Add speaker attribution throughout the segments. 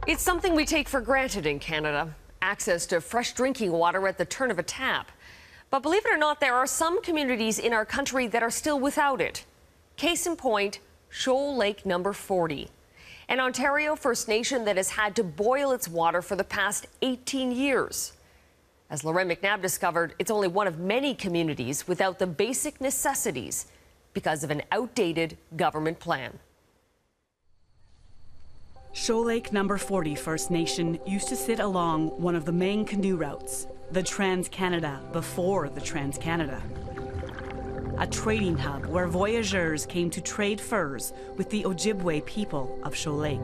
Speaker 1: It's something we take for granted in Canada, access to fresh drinking water at the turn of a tap. But believe it or not, there are some communities in our country that are still without it. Case in point, Shoal Lake number 40, an Ontario First Nation that has had to boil its water for the past 18 years. As Lorraine McNabb discovered, it's only one of many communities without the basic necessities because of an outdated government plan.
Speaker 2: Shoal Lake number 40 First Nation used to sit along one of the main canoe routes, the Trans-Canada, before the Trans-Canada. A trading hub where voyageurs came to trade furs with the Ojibwe people of Shoal Lake.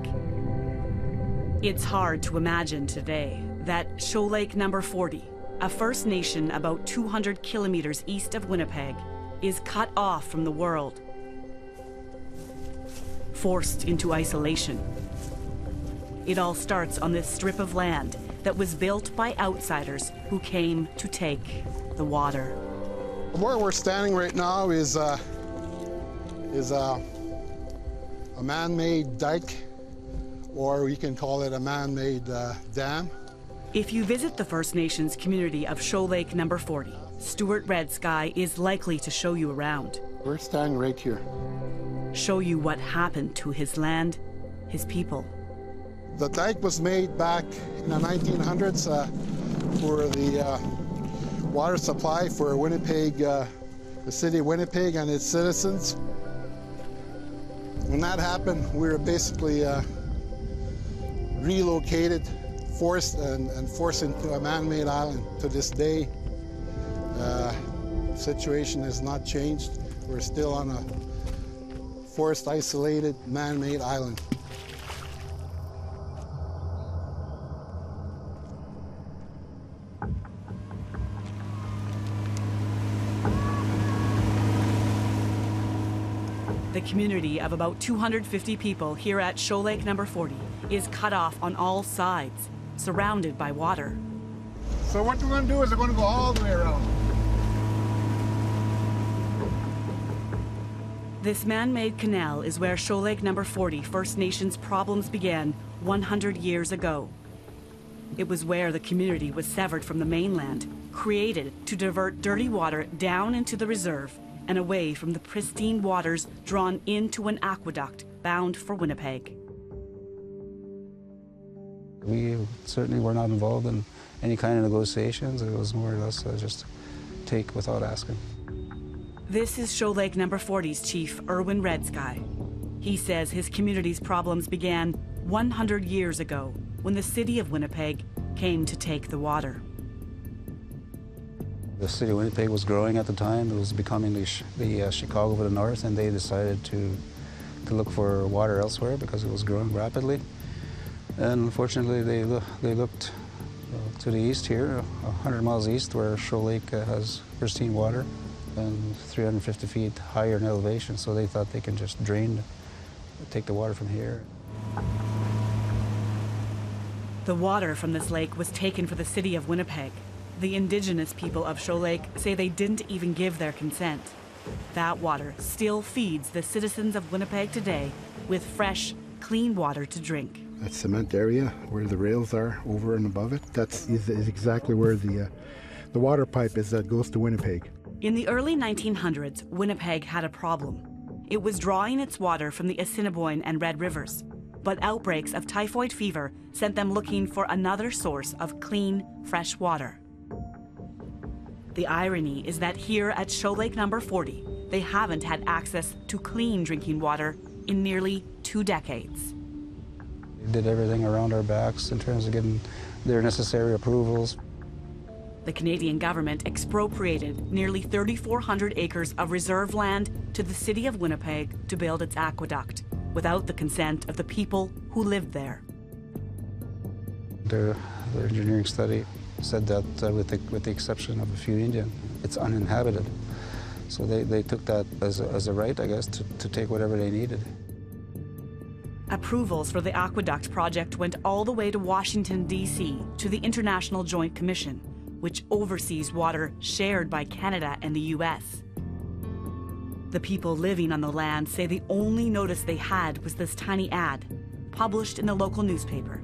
Speaker 2: It's hard to imagine today that Shoal Lake number 40, a First Nation about 200 kilometers east of Winnipeg, is cut off from the world, forced into isolation. It all starts on this strip of land that was built by outsiders who came to take the water.
Speaker 3: Where we're standing right now is a man-made dike, or we can call it a man-made dam.
Speaker 2: If you visit the First Nations community of Shoal Lake number 40, Stuart Red Sky is likely to show you around.
Speaker 3: We're standing right here.
Speaker 2: Show you what happened to his land, his people.
Speaker 3: The dike was made back in the 1900s for the water supply for Winnipeg, the city of Winnipeg and its citizens. When that happened, we were basically relocated, forced into a man-made island. To this day, the situation has not changed. We're still on a forced, isolated, man-made island.
Speaker 2: The community of about 250 people here at Shoal Lake number 40 is cut off on all sides, surrounded by water.
Speaker 3: So what we're going to do is we're going to go all the way around.
Speaker 2: This man-made canal is where Shoal Lake number 40 First Nations problems began 100 years ago. It was where the community was severed from the mainland, created to divert dirty water down into the reserve and away from the pristine waters drawn into an aqueduct bound for Winnipeg.
Speaker 4: We certainly were not involved in any kind of negotiations. It was more or less just take without asking.
Speaker 2: This is Shoal Lake number 40's chief, Irwin Red Sky. He says his community's problems began 100 years ago when the city of Winnipeg came to take the water.
Speaker 4: The city of Winnipeg was growing at the time. It was becoming the Chicago of the North, and they decided to look for water elsewhere because it was growing rapidly. And unfortunately, they looked to the east here, 100 miles east, where Shoal Lake has pristine water and 350 feet higher in elevation, so they thought they can just take the water from here.
Speaker 2: The water from this lake was taken for the city of Winnipeg. The Indigenous people of Shoal Lake say they didn't even give their consent. That water still feeds the citizens of Winnipeg today with fresh, clean water to drink.
Speaker 3: That cement area where the rails are over and above it, is exactly where the water pipe is that goes to Winnipeg.
Speaker 2: In the early 1900s, Winnipeg had a problem. It was drawing its water from the Assiniboine and Red Rivers, but outbreaks of typhoid fever sent them looking for another source of clean, fresh water. The irony is that here at Shoal Lake number 40, they haven't had access to clean drinking water in nearly 2 decades.
Speaker 4: We did everything around our backs in terms of getting their necessary approvals.
Speaker 2: The Canadian government expropriated nearly 3,400 acres of reserve land to the city of Winnipeg to build its aqueduct, without the consent of the people who lived there.
Speaker 4: Their engineering study said that with the exception of a few Indian, it's uninhabited. So they took that as a right, I guess, to take whatever they needed.
Speaker 2: Approvals for the aqueduct project went all the way to Washington, D.C., to the International Joint Commission, which oversees water shared by Canada and the U.S. The people living on the land say the only notice they had was this tiny ad, published in the local newspaper,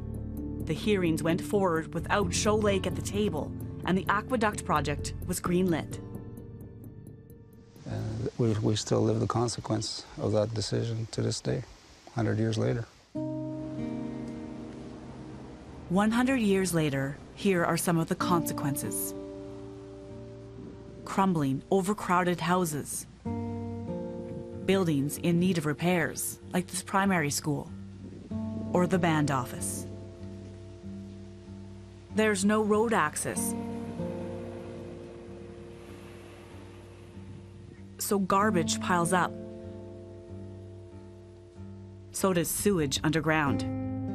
Speaker 2: The hearings went forward without Shoal Lake at the table, and the aqueduct project was greenlit.
Speaker 4: We still live the consequence of that decision to this day, 100 years later.
Speaker 2: 100 years later, here are some of the consequences. Crumbling, overcrowded houses. Buildings in need of repairs, like this primary school, or the band office. There's no road access, so garbage piles up. So does sewage underground.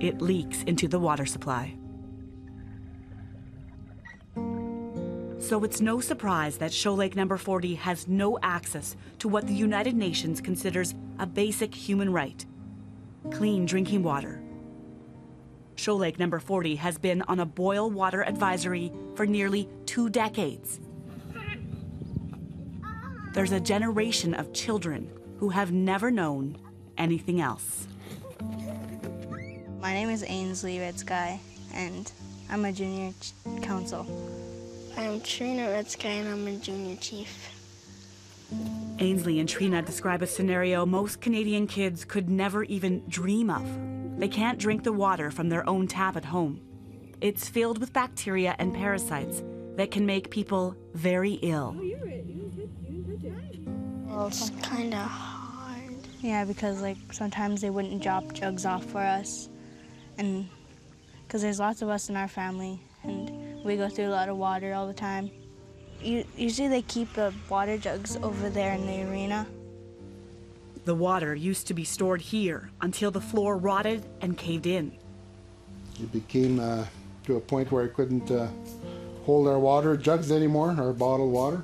Speaker 2: It leaks into the water supply. So it's no surprise that Shoal Lake Number 40 has no access to what the United Nations considers a basic human right: clean drinking water. Shoal Lake Number 40 has been on a boil water advisory for nearly 2 decades. There's a generation of children who have never known anything else.
Speaker 5: My name is Ainsley Red Sky, and I'm a junior council.
Speaker 6: I'm Trina Red Sky, and I'm a junior chief.
Speaker 2: Ainsley and Trina describe a scenario most Canadian kids could never even dream of. They can't drink the water from their own tap at home. It's filled with bacteria and parasites that can make people very ill.
Speaker 6: Well, it's kind of hard.
Speaker 5: Yeah, because sometimes they wouldn't drop jugs off for us, and because there's lots of us in our family, and we go through a lot of water all the time. Usually they keep the water jugs over there in the arena.
Speaker 2: The water used to be stored here until the floor rotted and caved in.
Speaker 3: It became to a point where I couldn't hold our water jugs anymore, our bottled water.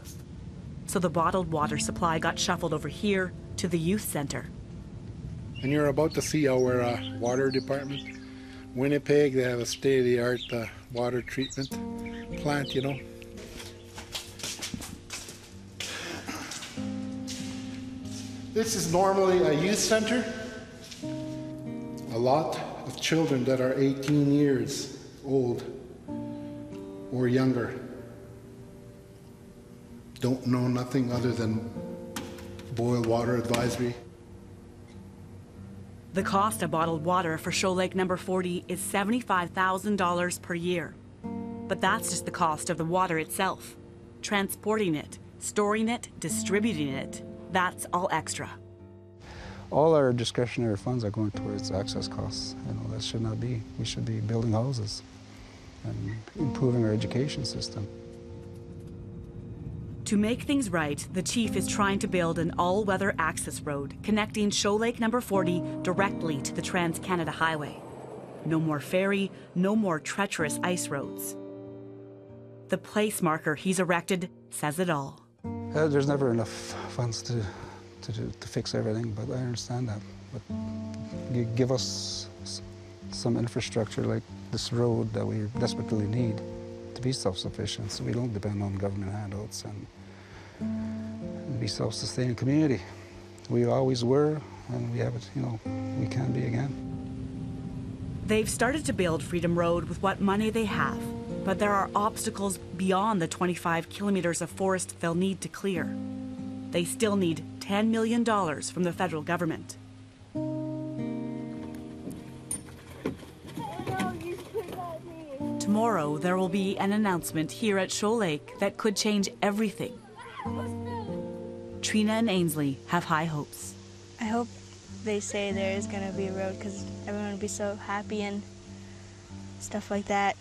Speaker 2: So the bottled water supply got shuffled over here to the youth center.
Speaker 3: And you're about to see our water department. Winnipeg, they have a state-of-the-art water treatment plant, you know. This is normally a youth center. A lot of children that are 18 years old or younger don't know nothing other than boil water advisory.
Speaker 2: The cost of bottled water for Shoal Lake Number 40 is $75,000 per year. But that's just the cost of the water itself. Transporting it, storing it, distributing it, that's all extra.
Speaker 4: All our discretionary funds are going towards access costs. That should not be. We should be building houses and improving our education system.
Speaker 2: To make things right, the chief is trying to build an all-weather access road connecting Shoal Lake Number 40 directly to the Trans-Canada Highway. No more ferry, no more treacherous ice roads. The place marker he's erected says it all.
Speaker 4: There's never enough funds to fix everything, but I understand that. But you give us some infrastructure like this road that we desperately need to be self-sufficient, so we don't depend on government handouts and be self-sustaining community. We always were, and we have it, we can be again.
Speaker 2: They've started to build Freedom Road with what money they have, but there are obstacles beyond the 25 kilometers of forest they'll need to clear. They still need $10 million from the federal government. Tomorrow, there will be an announcement here at Shoal Lake that could change everything. Trina and Ainsley have high hopes.
Speaker 5: I hope they say there is going to be a road, because everyone would be so happy and stuff like that.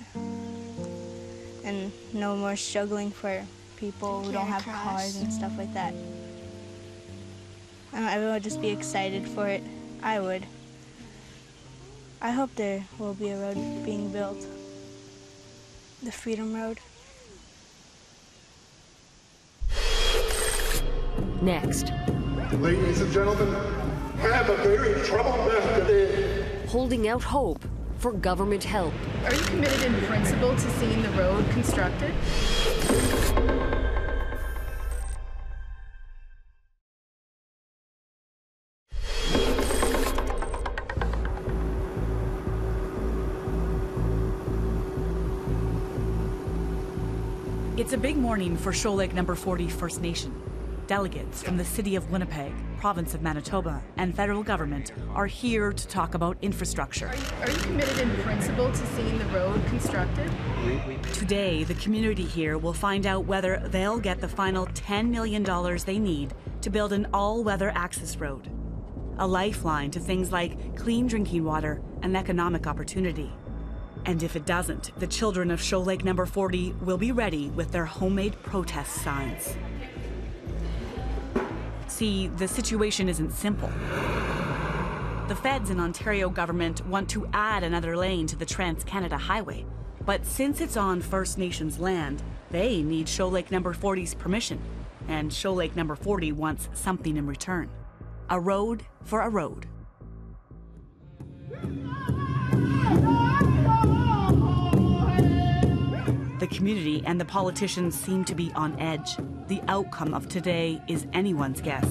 Speaker 5: And no more struggling for people who don't have cars and stuff like that. Everyone would just be excited for it. I would. I hope there will be a road being built. The Freedom Road.
Speaker 1: Next.
Speaker 3: Ladies and gentlemen, I have a very troubled man today.
Speaker 1: Holding out hope for government help.
Speaker 7: Are you committed in principle to seeing the road constructed?
Speaker 2: It's a big morning for Shoal Lake No. 40 First Nation. Delegates from the City of Winnipeg, Province of Manitoba, and federal government are here to talk about infrastructure.
Speaker 7: Are you committed in principle to seeing the road constructed?
Speaker 2: Today, the community here will find out whether they'll get the final $10 million they need to build an all-weather access road, a lifeline to things like clean drinking water and economic opportunity. And if it doesn't, the children of Shoal Lake No. 40 will be ready with their homemade protest signs. See, the situation isn't simple. The feds and Ontario government want to add another lane to the Trans-Canada Highway. But since it's on First Nations land, they need Shoal Lake No. 40's permission. And Shoal Lake No. 40 wants something in return. A road for a road. The community and the politicians seem to be on edge. The outcome of today is anyone's guess.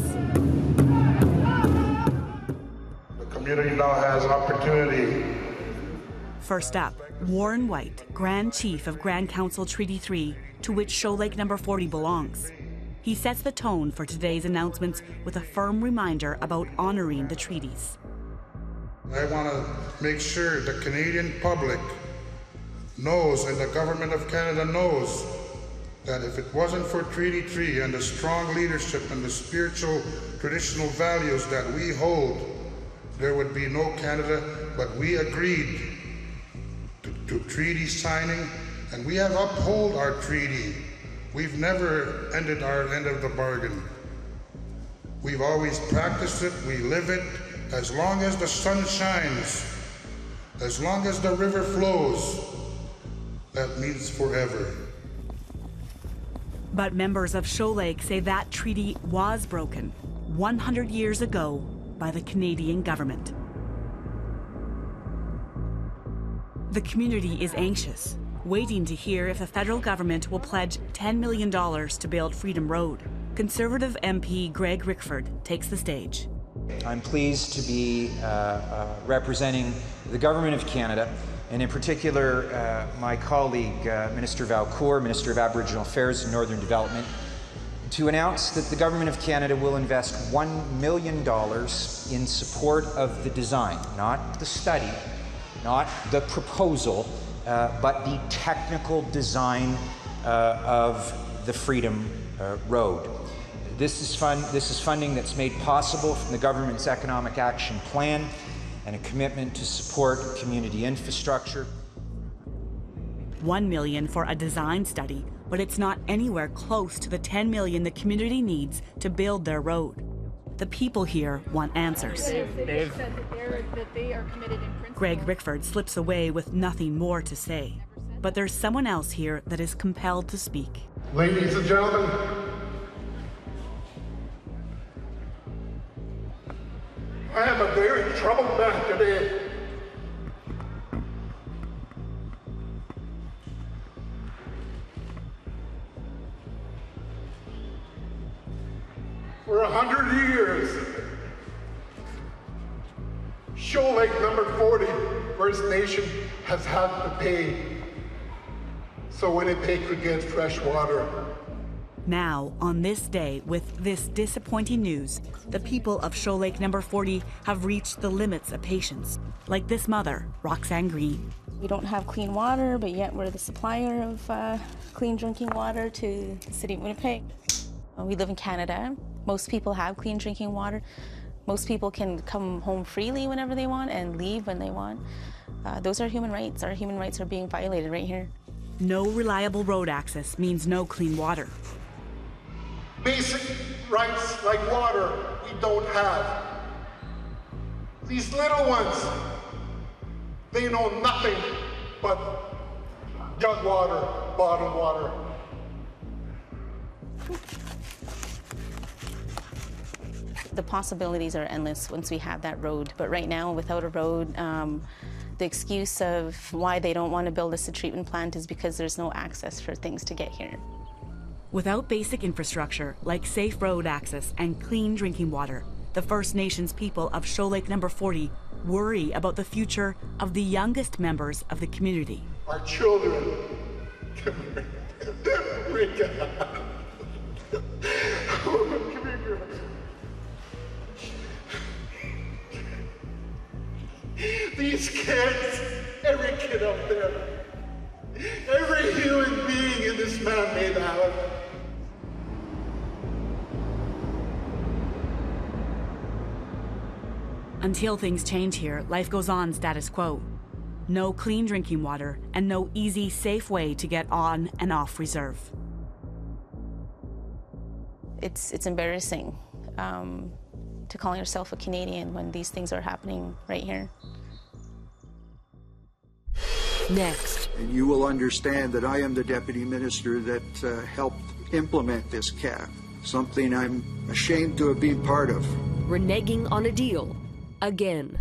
Speaker 8: The community now has opportunity.
Speaker 2: First up, Warren White, Grand Chief of Grand Council Treaty 3, to which Shoal Lake No. 40 belongs. He sets the tone for today's announcements with a firm reminder about honoring the treaties.
Speaker 8: I want to make sure the Canadian public knows, and the Government of Canada knows, that if it wasn't for Treaty 3 and the strong leadership and the spiritual traditional values that we hold, there would be no Canada. But we agreed to treaty signing, and we have upheld our treaty. We've never ended our end of the bargain. We've always practiced it, we live it. As long as the sun shines, as long as the river flows, that means forever.
Speaker 2: But members of Shoal Lake say that treaty was broken 100 years ago by the Canadian government. The community is anxious, waiting to hear if the federal government will pledge $10 million to build Freedom Road. Conservative MP Greg Rickford takes the stage.
Speaker 9: I'm pleased to be representing the Government of Canada, and in particular my colleague Minister Valcourt, Minister of Aboriginal Affairs and Northern Development, to announce that the Government of Canada will invest $1 million in support of the design, not the study, not the proposal, but the technical design of the Freedom Road. This is funding that's made possible from the government's Economic Action Plan and a commitment to support community infrastructure.
Speaker 2: $1 million for a design study, but it's not anywhere close to the $10 million the community needs to build their road. The people here want answers.
Speaker 7: They've said that they are committed in principle.
Speaker 2: Greg Rickford slips away with nothing more to say. But there's someone else here that is compelled to speak.
Speaker 8: Ladies and gentlemen, I am a very troubled man today. For 100 years, Shoal Lake No. 40 First Nation has had to pay so Winnipeg could get fresh water.
Speaker 2: Now, on this day, with this disappointing news, the people of Shoal Lake No. 40 have reached the limits of patience, like this mother, Roxanne Green.
Speaker 10: We don't have clean water, but yet we're the supplier of clean drinking water to the city of Winnipeg. We live in Canada. Most people have clean drinking water. Most people can come home freely whenever they want and leave when they want. Those are human rights. Our human rights are being violated right here.
Speaker 2: No reliable road access means no clean water.
Speaker 8: Basic rights like water we don't have. These little ones, they know nothing but jug water, bottled water.
Speaker 10: The possibilities are endless once we have that road. But right now, without a road, the excuse of why they don't want to build us a treatment plant is because there's no access for things to get here.
Speaker 2: Without basic infrastructure like safe road access and clean drinking water, the First Nations people of Shoal Lake No. 40 worry about the future of the youngest members of the community.
Speaker 8: Our children can
Speaker 11: Eureka! Come here, girl. These kids, every kid up there, every human being in this man-made island.
Speaker 2: Until things change here, life goes on status quo. No clean drinking water and no easy, safe way to get on and off reserve.
Speaker 10: It's embarrassing to call yourself a Canadian when these things are happening right here.
Speaker 1: Next.
Speaker 12: And you will understand that I am the Deputy Minister that helped implement this cap, something I'm ashamed to have been part of.
Speaker 1: Reneging on a deal again.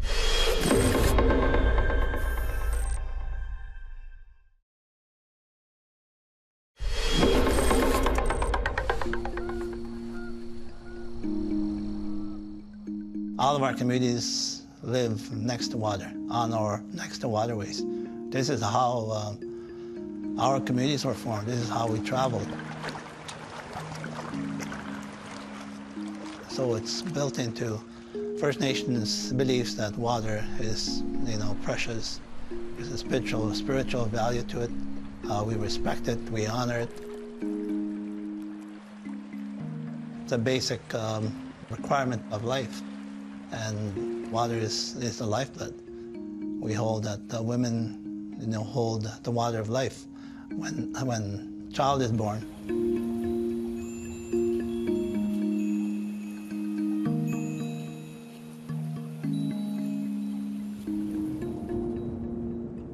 Speaker 13: All of our communities live next to water, on or next to waterways. This is how our communities were formed. This is how we traveled. So it's built into First Nations beliefs that water is, precious. There's a spiritual value to it. We respect it, we honor it. It's a basic requirement of life. And water is the lifeblood. We hold that women, hold the water of life when a child is born.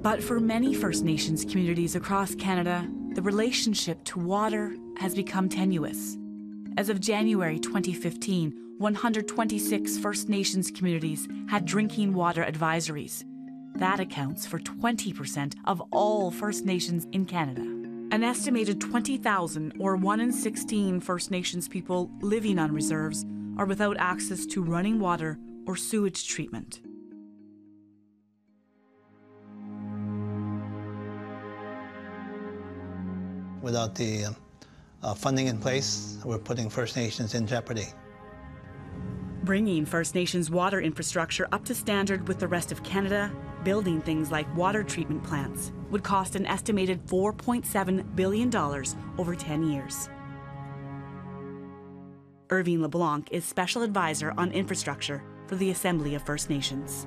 Speaker 2: But for many First Nations communities across Canada, the relationship to water has become tenuous. As of January 2015, 126 First Nations communities had drinking water advisories. That accounts for 20% of all First Nations in Canada. An estimated 20,000, or 1 in 16 First Nations people living on reserves, are without access to running water or sewage treatment.
Speaker 13: Without the funding in place, we're putting First Nations in jeopardy.
Speaker 2: Bringing First Nations water infrastructure up to standard with the rest of Canada, building things like water treatment plants, would cost an estimated $4.7 billion over 10 years. Irving LeBlanc is Special Advisor on Infrastructure for the Assembly of First Nations.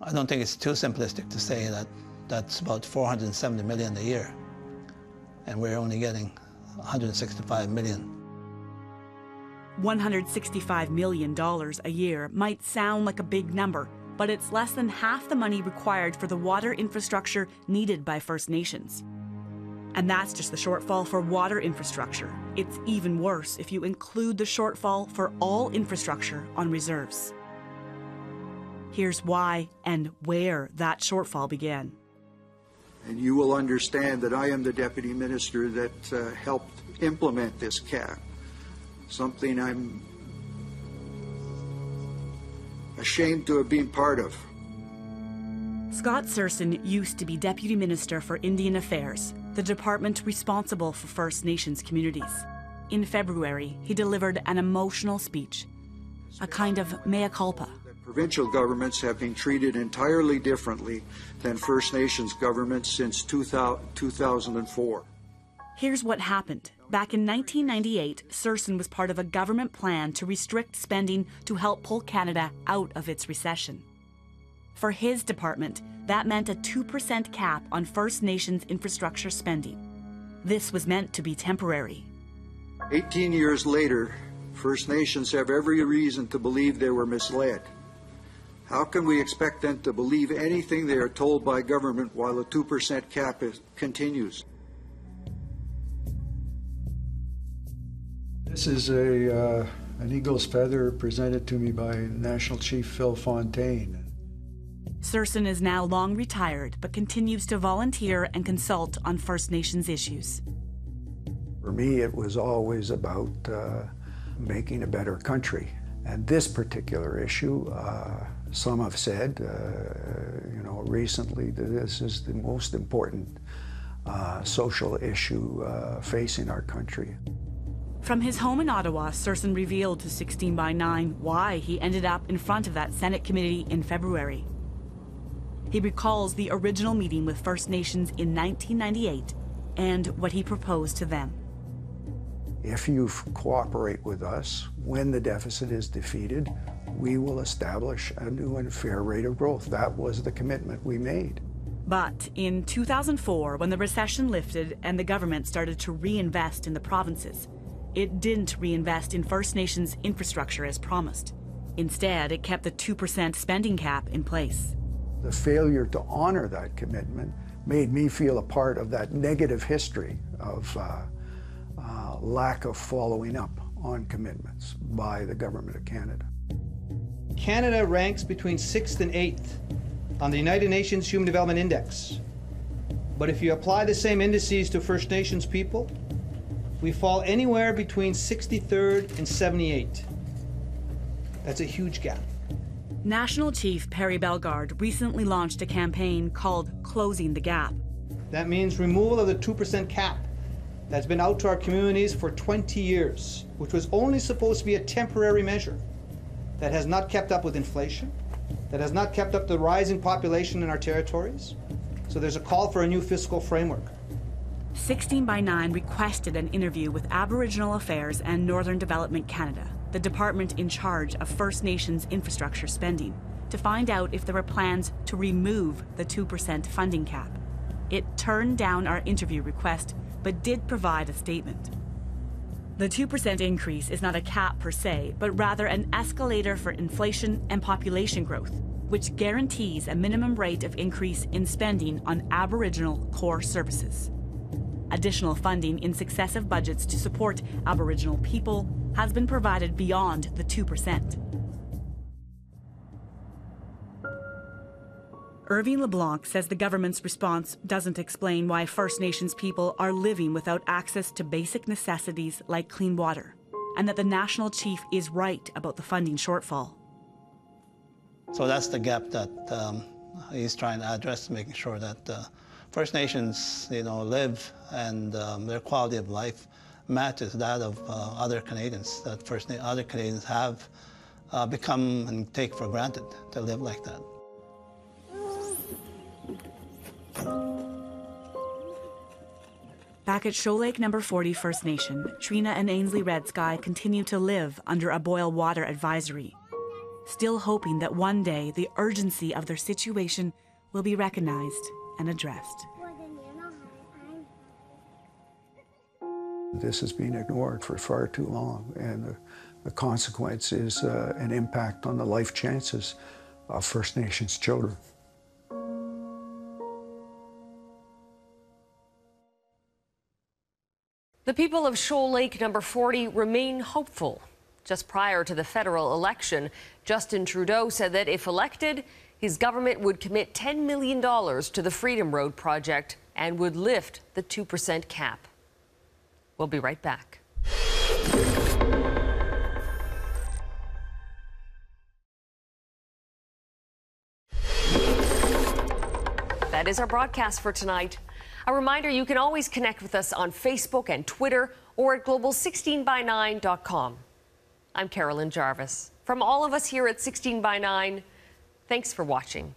Speaker 13: I don't think it's too simplistic to say that that's about $470 million a year, and we're only getting $165 million.
Speaker 2: $165 million a year might sound like a big number, but it's less than half the money required for the water infrastructure needed by First Nations. And that's just the shortfall for water infrastructure. It's even worse if you include the shortfall for all infrastructure on reserves. Here's why and where that shortfall began.
Speaker 12: And you will understand that I am the Deputy Minister that helped implement this cap, something I'm ashamed to have been part of.
Speaker 2: Scott Serson used to be Deputy Minister for Indian Affairs, the department responsible for First Nations communities. In February, he delivered an emotional speech, a kind of mea culpa.
Speaker 12: Provincial governments have been treated entirely differently than First Nations governments since 2004.
Speaker 2: Here's what happened. Back in 1998, Serson was part of a government plan to restrict spending to help pull Canada out of its recession. For his department, that meant a 2% cap on First Nations infrastructure spending. This was meant to be temporary.
Speaker 12: 18 years later, First Nations have every reason to believe they were misled. How can we expect them to believe anything they are told by government while the 2% cap continues?
Speaker 14: This is an eagle's feather presented to me by National Chief Phil Fontaine.
Speaker 2: Serson is now long retired, but continues to volunteer and consult on First Nations issues.
Speaker 14: For me, it was always about making a better country. And this particular issue, some have said, recently, that this is the most important social issue facing our country.
Speaker 2: From his home in Ottawa, Serson revealed to 16 by 9 why he ended up in front of that Senate committee in February. He recalls the original meeting with First Nations in 1998 and what he proposed to them.
Speaker 14: If you cooperate with us, when the deficit is defeated, we will establish a new and fair rate of growth. That was the commitment we made.
Speaker 2: But in 2004, when the recession lifted and the government started to reinvest in the provinces, it didn't reinvest in First Nations infrastructure as promised. Instead, it kept the 2% spending cap in place.
Speaker 14: The failure to honor that commitment made me feel a part of that negative history of lack of following up on commitments by the Government of Canada.
Speaker 15: Canada ranks between 6th and 8th on the United Nations Human Development Index. But if you apply the same indices to First Nations people, we fall anywhere between 63rd and 78th. That's a huge gap.
Speaker 2: National Chief Perry Bellegarde recently launched a campaign called Closing the Gap.
Speaker 15: That means removal of the 2% cap that's been out to our communities for 20 years, which was only supposed to be a temporary measure that has not kept up with inflation, that has not kept up the rising population in our territories. So there's a call for a new fiscal framework.
Speaker 2: 16 by 9 requested an interview with Aboriginal Affairs and Northern Development Canada, the department in charge of First Nations infrastructure spending, to find out if there were plans to remove the 2% funding cap. It turned down our interview request, but did provide a statement. The 2% increase is not a cap per se, but rather an escalator for inflation and population growth, which guarantees a minimum rate of increase in spending on Aboriginal core services. Additional funding in successive budgets to support Aboriginal people has been provided beyond the 2%. Irving LeBlanc says the government's response doesn't explain why First Nations people are living without access to basic necessities like clean water, and that the National Chief is right about the funding shortfall.
Speaker 13: So that's the gap that he's trying to address, making sure that First Nations, live and their quality of life matches that of other Canadians, that other Canadians have become and take for granted to live like that.
Speaker 2: Back at Shoal Lake No. 40 First Nation, Trina and Ainsley Red Sky continue to live under a boil water advisory, still hoping that one day the urgency of their situation will be recognized and addressed.
Speaker 14: This has been ignored for far too long, and the consequence is an impact on the life chances of First Nations children.
Speaker 1: The people of Shoal Lake No. 40 remain hopeful. Just prior to the federal election, Justin Trudeau said that if elected, his government would commit $10 million to the Freedom Road project and would lift the 2% cap. We'll be right back. That is our broadcast for tonight. A reminder, you can always connect with us on Facebook and Twitter or at global16by9.com. I'm Carolyn Jarvis. From all of us here at 16 by 9, thanks for watching.